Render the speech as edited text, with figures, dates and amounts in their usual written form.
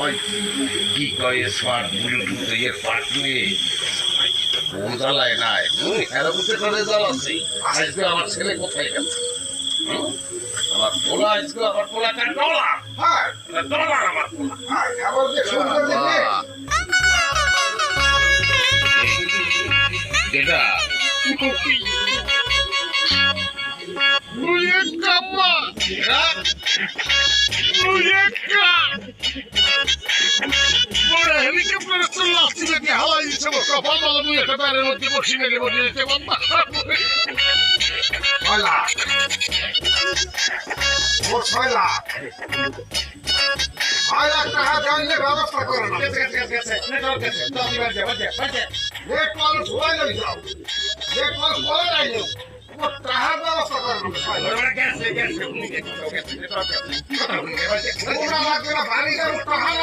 ওই কি কয় স্মার্ট ব্লুটুথ এর পার্ট নিয়ে ফোন চালায় নাই এর মধ্যে করে জ্বালাচ্ছি আজকে আমার ছেলে কোথায় গেল আমার পোলা আজকে আমার পোলাটা ডলার হ্যাঁ ডলার আমার পোলা আবার যে সুন্দর দেখে এটা Muñeca mágica. Muñeca. Bora, ele que apareceu lá, se vê que rala aí, se você vai falar muñeca, tá no tipo chinês de você, você vai matar. Olha. Olha. Olha, tá radando de bala pra corona. Quer. Não quer. Tá me vai. Vê qual foi aí, João. Vê qual foi aí, João. তাহার ব্যবস্থা করবো গেছে